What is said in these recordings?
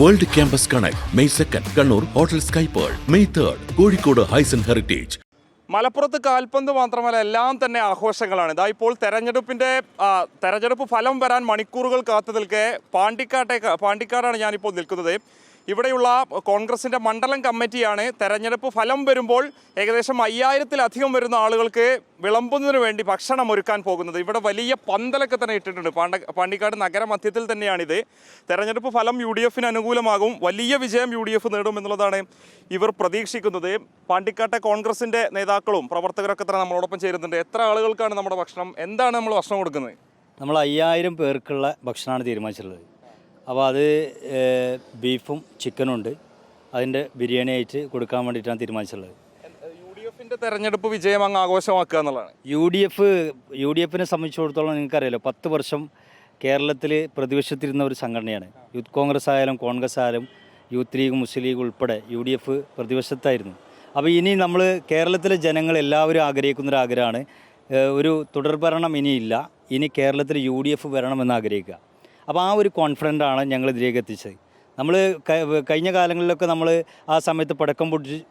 World Campus Connect, May 2nd, Kannur, Hotel Sky Pearl, May 3rd, Kozhikode Hyson Heritage. മലപ്പുറത്ത് കാൽപന്ത് മാത്രമല്ല എല്ലാം തന്നെ ആഘോഷങ്ങളാണ്. ഇതാ ഇപ്പോൾ തെരഞ്ഞെടുപ്പ് ഫലം വരാൻ മണിക്കൂറുകൾ കാത്തു നിൽക്കെ പാണ്ടിക്കാടാണ് ഞാനിപ്പോൾ നിൽക്കുന്നത്. ഇവിടെയുള്ള കോൺഗ്രസിൻ്റെ മണ്ഡലം കമ്മിറ്റിയാണ് തെരഞ്ഞെടുപ്പ് ഫലം വരുമ്പോൾ ഏകദേശം 5000-ലധികം വരുന്ന ആളുകൾക്ക് വിളമ്പുന്നതിന് വേണ്ടി ഭക്ഷണം ഒരുക്കാൻ പോകുന്നത്. ഇവിടെ വലിയ പന്തലൊക്കെ തന്നെ ഇട്ടിട്ടുണ്ട്. പാണ്ടിക്കാട് നഗരമധ്യത്തിൽ തന്നെയാണിത്. തെരഞ്ഞെടുപ്പ് ഫലം UDF അനുകൂലമാകും, വലിയ വിജയം UDF നേടുമെന്നുള്ളതാണ് ഇവർ പ്രതീക്ഷിക്കുന്നത്. പാണ്ടിക്കാട്ടെ കോൺഗ്രസിൻ്റെ നേതാക്കളും പ്രവർത്തകരൊക്കെ തന്നെ നമ്മളോടൊപ്പം ചേരുന്നുണ്ട്. എത്ര ആളുകൾക്കാണ് നമ്മുടെ ഭക്ഷണം, എന്താണ് നമ്മൾ ഭക്ഷണം കൊടുക്കുന്നത്? നമ്മൾ 5000 പേർക്കുള്ള ഭക്ഷണമാണ് തീരുമാനിച്ചിട്ടുള്ളത്. അപ്പോൾ അത് ബീഫും ചിക്കനും ഉണ്ട്. അതിൻ്റെ ബിരിയാണി ആയിട്ട് കൊടുക്കാൻ വേണ്ടിയിട്ടാണ് തീരുമാനിച്ചിട്ടുള്ളത്. UDF തെരഞ്ഞെടുപ്പ് വിജയം അങ്ങ് ആഘോഷമാക്കുക എന്നുള്ളതാണ്. UDF സംബന്ധിച്ചിടത്തോളം നിങ്ങൾക്കറിയാലോ, 10 വർഷം കേരളത്തിൽ പ്രതിപക്ഷത്തിരുന്ന ഒരു സംഘടനയാണ്. യൂത്ത് കോൺഗ്രസ് ആയാലും കോൺഗ്രസ് ആയാലും യൂത്ത് ലീഗ്, മുസ്ലിം ലീഗ് ഉൾപ്പെടെ UDF പ്രതിപക്ഷത്തായിരുന്നു. അപ്പോൾ ഇനി നമ്മൾ കേരളത്തിലെ ജനങ്ങൾ എല്ലാവരും ആഗ്രഹിക്കുന്നൊരു ആഗ്രഹമാണ്, ഒരു തുടർഭരണം ഇനിയില്ല, ഇനി കേരളത്തിൽ UDF വരണമെന്ന് ആഗ്രഹിക്കുക. അപ്പോൾ ആ ഒരു കോൺഫിഡൻ്റാണ് ഞങ്ങൾ ഇതിലേക്ക് എത്തിച്ചത്. നമ്മൾ കഴിഞ്ഞ കാലങ്ങളിലൊക്കെ നമ്മൾ ആ സമയത്ത് പടക്കം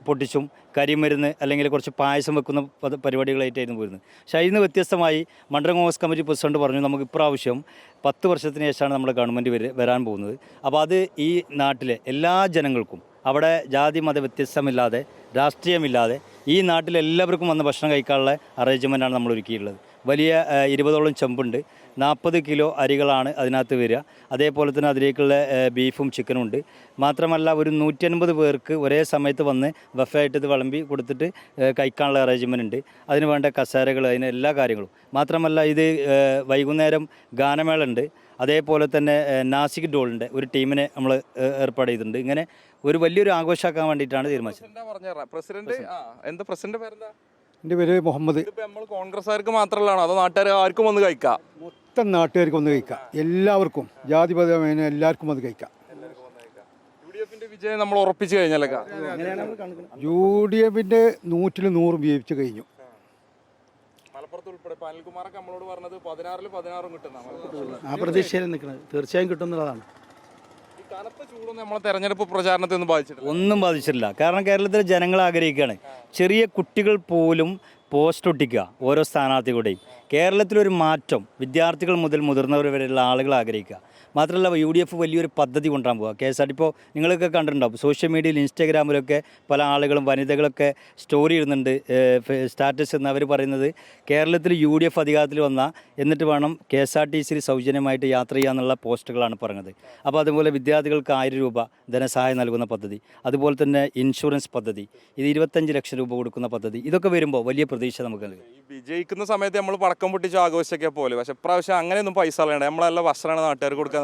പൊട്ടിച്ചും കരിമരുന്ന് അല്ലെങ്കിൽ കുറച്ച് പായസം വെക്കുന്ന പരിപാടികളായിട്ടായിരുന്നു പോയിരുന്നത്. പക്ഷേ അതിൽ നിന്ന് വ്യത്യസ്തമായി മണ്ഡലം കോൺഗ്രസ് കമ്മിറ്റി പ്രസിഡന്റ് പറഞ്ഞു, നമുക്ക് ഇപ്രാവശ്യം 10 വർഷത്തിന് ശേഷമാണ് നമ്മുടെ ഗവൺമെൻറ് വരാൻ പോകുന്നത്. അപ്പോൾ അത് ഈ നാട്ടിലെ എല്ലാ ജനങ്ങൾക്കും, അവിടെ ജാതി മത വ്യത്യസ്തമില്ലാതെ, രാഷ്ട്രീയമില്ലാതെ ഈ നാട്ടിൽ എല്ലാവർക്കും വന്ന് ഭക്ഷണം കഴിക്കാനുള്ള അറേഞ്ച്മെൻറ്റാണ് നമ്മൾ ഒരുക്കിയിട്ടുള്ളത്. വലിയ 20ഓളം ചെമ്പുണ്ട്, 40 കിലോ അരികളാണ് അതിനകത്ത് വരിക. അതേപോലെ തന്നെ അതിലേക്കുള്ള ബീഫും ചിക്കനും ഉണ്ട്. മാത്രമല്ല ഒരു 150 പേർക്ക് ഒരേ സമയത്ത് വന്ന് ബഫയായിട്ട് ഇത് വിളമ്പി കൊടുത്തിട്ട് കഴിക്കാനുള്ള അറേഞ്ച്മെൻ്റ് ഉണ്ട്. അതിന് വേണ്ട കസേരകൾ, അതിന് എല്ലാ കാര്യങ്ങളും. മാത്രമല്ല ഇത് വൈകുന്നേരം ഗാനമേള ഉണ്ട്. അതേപോലെ തന്നെ നാസിക് ഡോളിൻ്റെ ഒരു ടീമിനെ നമ്മൾ ഏർപ്പാട് ചെയ്തിട്ടുണ്ട്. ഇങ്ങനെ ഒരു വലിയൊരു ആഘോഷമാക്കാൻ വേണ്ടിയിട്ടാണ് തീരുമാനിച്ചത്. എൻ്റെ പേര് മുഹമ്മദ്. നമ്മൾ കോൺഗ്രസ്സുകാർക്ക് മാത്രമല്ലാണോ അതോ നാട്ടുകാർ ആർക്കും വന്ന് കഴിക്കാം? മൊത്തം നാട്ടുകാർക്ക് വന്ന് കഴിക്കാം, എല്ലാവർക്കും, ജാതിപതമേന എല്ലാവർക്കും വന്ന് കഴിക്കാം. UDF വിജയം നമ്മൾ ഉറപ്പിച്ചു കഴിഞ്ഞാലൊക്കെ UDF 100-100 വിജയിച്ച് കഴിഞ്ഞു. മലപ്പുറത്ത് ഉൾപ്പെടെ അനിൽകുമാറൊക്കെ നമ്മളോട് പറഞ്ഞത് 16-16 കിട്ടുന്ന ആ പ്രതീക്ഷയിൽ നിൽക്കുന്നത് തീർച്ചയായും കിട്ടുന്നതാണ്. കനത്ത ചൂടൊന്നും നമ്മളെ തെരഞ്ഞെടുപ്പ് പ്രചാരണത്തെ ഒന്നും ബാധിച്ചിട്ടില്ല. കാരണം കേരളത്തിലെ ജനങ്ങൾ ആഗ്രഹിക്കുകയാണ്, ചെറിയ കുട്ടികൾ പോലും പോസ്റ്റ് ഒട്ടിക്കുക ഓരോ സ്ഥാനാർത്ഥികളുടെയും. കേരളത്തിലൊരു മാറ്റം വിദ്യാർത്ഥികൾ മുതൽ മുതിർന്നവർ വരെയുള്ള ആളുകൾ ആഗ്രഹിക്കുക. മാത്രമല്ല UDF വലിയൊരു പദ്ധതി കൊണ്ടുവരാൻ പോവുക. KSRTC ഇപ്പോൾ നിങ്ങളൊക്കെ കണ്ടിട്ടുണ്ടാവും, സോഷ്യൽ മീഡിയയിൽ ഇൻസ്റ്റാഗ്രാമിലൊക്കെ പല ആളുകളും വനിതകളൊക്കെ സ്റ്റോറി ഇടുന്നുണ്ട്, സ്റ്റാറ്റസ് എന്ന്. അവർ പറയുന്നത് കേരളത്തിൽ UDF അധികാരത്തിൽ വന്നാൽ എന്നിട്ട് വേണം KSRTCയിൽ സൗജന്യമായിട്ട് യാത്ര ചെയ്യാന്നുള്ള പോസ്റ്റുകളാണ് പറഞ്ഞത്. അപ്പോൾ അതുപോലെ വിദ്യാർത്ഥികൾക്ക് 1000 രൂപ ധനസഹായം നൽകുന്ന പദ്ധതി, അതുപോലെ തന്നെ ഇൻഷുറൻസ് പദ്ധതി, ഇത് 25 ലക്ഷം രൂപ കൊടുക്കുന്ന പദ്ധതി. ഇതൊക്കെ വരുമ്പോൾ വലിയ പ്രതീക്ഷ നമുക്ക് നൽകും. വിജയിക്കുന്ന സമയത്ത് നമ്മൾ പടക്കം പൊട്ടിച്ച് ആഘോഷിച്ചൊക്കെ പോലെ, പക്ഷെ ഇപ്രാവശ്യം അങ്ങനെയൊന്നും പൈസ കളയണ്ട, നമ്മളെല്ലാം ഭക്ഷണമാണ് നാട്ടുകാർ കൊടുക്കുക.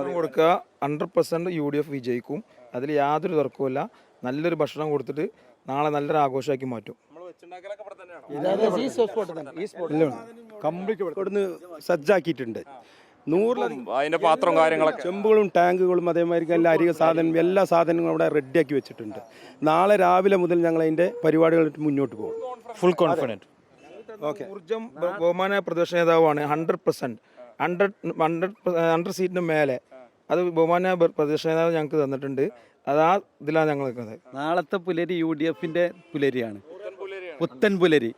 100% UDF വിജയിക്കും, അതിൽ യാതൊരു തർക്കവുമില്ല. നല്ലൊരു ഭക്ഷണം കൊടുത്തിട്ട് നാളെ നല്ലൊരു ആഘോഷമാക്കി മാറ്റും. കംപ്ലീറ്റ് സജ്ജാക്കിയിട്ടുണ്ട്. 100 അതിന്റെ പാത്രം കാര്യങ്ങളൊക്കെ, ചെമ്പുകളും ടാങ്കുകളും അതേമാതിരി എല്ലാ സാധനങ്ങളും അവിടെ റെഡിയാക്കി വെച്ചിട്ടുണ്ട്. നാളെ രാവിലെ മുതൽ ഞങ്ങൾ അതിന്റെ പരിപാടികൾ മുന്നോട്ട് പോകും. Full confident. ഊർജം ബഹുമാന പ്രതിപക്ഷ നേതാവാണ്. 100% സീറ്റിന് മേലെ അത് ബഹുമാന പ്രതിപക്ഷ നേതാവ് ഞങ്ങൾക്ക് തന്നിട്ടുണ്ട്. അതാ ഇതിലാണ് ഞങ്ങൾ നിൽക്കുന്നത്. നാളത്തെ പുലരി UDF പുലരിയാണ്, പുത്തൻ പുലരി.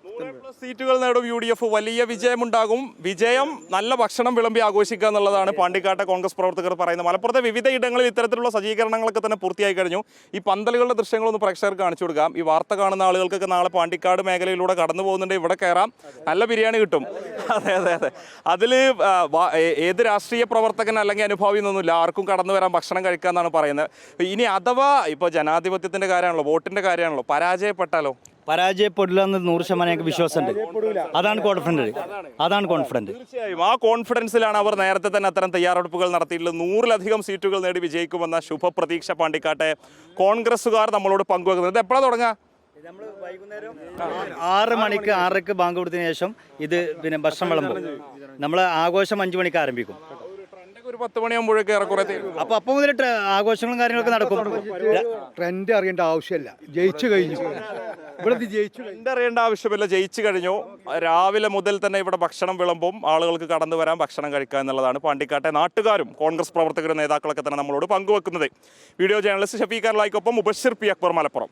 സീറ്റുകൾ നേടും UDF, വലിയ വിജയമുണ്ടാകും. വിജയം നല്ല ഭക്ഷണം വിളമ്പി ആഘോഷിക്കുക എന്നുള്ളതാണ് പാണ്ടിക്കാട്ടെ കോൺഗ്രസ് പ്രവർത്തകർ പറയുന്നത്. മലപ്പുറത്തെ വിവിധ ഇടങ്ങളിൽ ഇത്തരത്തിലുള്ള സജ്ജീകരണങ്ങളൊക്കെ തന്നെ പൂർത്തിയായി കഴിഞ്ഞു. ഈ പന്തലുകളുടെ ദൃശ്യങ്ങളൊന്ന് പ്രേക്ഷകർക്ക് കാണിച്ചു കൊടുക്കാം. ഈ വാർത്ത കാണുന്ന ആളുകൾക്കൊക്കെ നാളെ പാണ്ടിക്കാട് മേഖലയിലൂടെ കടന്നു പോകുന്നുണ്ട്, ഇവിടെ കയറാം, നല്ല ബിരിയാണി കിട്ടും. അതെ. അതിൽ ഏത് രാഷ്ട്രീയ പ്രവർത്തകൻ അല്ലെങ്കിൽ അനുഭാവി എന്നൊന്നുമില്ല, ആർക്കും കടന്നു വരാൻ ഭക്ഷണം കഴിക്കാമെന്നാണ് പറയുന്നത്. ഇനി അഥവാ ഇപ്പോൾ ജനാധിപത്യത്തിൻ്റെ കാര്യമാണല്ലോ, വോട്ടിൻ്റെ കാര്യമാണല്ലോ, പരാജയപ്പെടില്ല എന്ന് 100% ഞങ്ങൾക്ക് വിശ്വാസമുണ്ട്. അതാണ് കോൺഫിഡൻറ്റ്. തീർച്ചയായും ആ കോൺഫിഡൻസിലാണ് അവർ നേരത്തെ തന്നെ അത്തരം തയ്യാറെടുപ്പുകൾ നടത്തിയിട്ടുള്ളത്. 100-ലധികം സീറ്റുകൾ നേടി വിജയിക്കുമെന്ന ശുഭപ്രതീക്ഷ പാണ്ടിക്കാട്ടെ കോൺഗ്രസ്സുകാർ നമ്മളോട് പങ്കുവെക്കുന്നത്. എപ്പോഴാണ് തുടങ്ങുക? 6 മണിക്ക് 6:00 ബാങ്ക് കൊടുത്തതിന് ശേഷം ഇത് ഭക്ഷണം വിളമ്പും. നമ്മൾ ആഘോഷം 5 മണിക്ക് ആരംഭിക്കും. ഒരു 10 മണിയാകുമ്പോഴേക്ക് ഏറെക്കുറെ അപ്പോൾ മുതൽ ആഘോഷങ്ങളും കാര്യങ്ങളൊക്കെ നടക്കും. ട്രെൻഡ് അറിയേണ്ട ആവശ്യമില്ല, ജയിച്ചു കഴിഞ്ഞു. ഇവിടെ വിജയിച്ചു. അറിയേണ്ട ആവശ്യമില്ല, ജയിച്ചു കഴിഞ്ഞു. രാവിലെ മുതൽ തന്നെ ഇവിടെ ഭക്ഷണം വിളമ്പും, ആളുകൾക്ക് കടന്നു വരാൻ ഭക്ഷണം കഴിക്കുക എന്നുള്ളതാണ് പാണ്ടിക്കാട്ടെ നാട്ടുകാരും കോൺഗ്രസ് പ്രവർത്തകരും നേതാക്കളൊക്കെ തന്നെ നമ്മളോട് പങ്കുവെക്കുന്നത്. വീഡിയോ ജേർണലിസ്റ്റ് ഷഫീഖ് അർലായിക്കൊപ്പം മുബഷിർ പി അക്ബർ, മലപ്പുറം.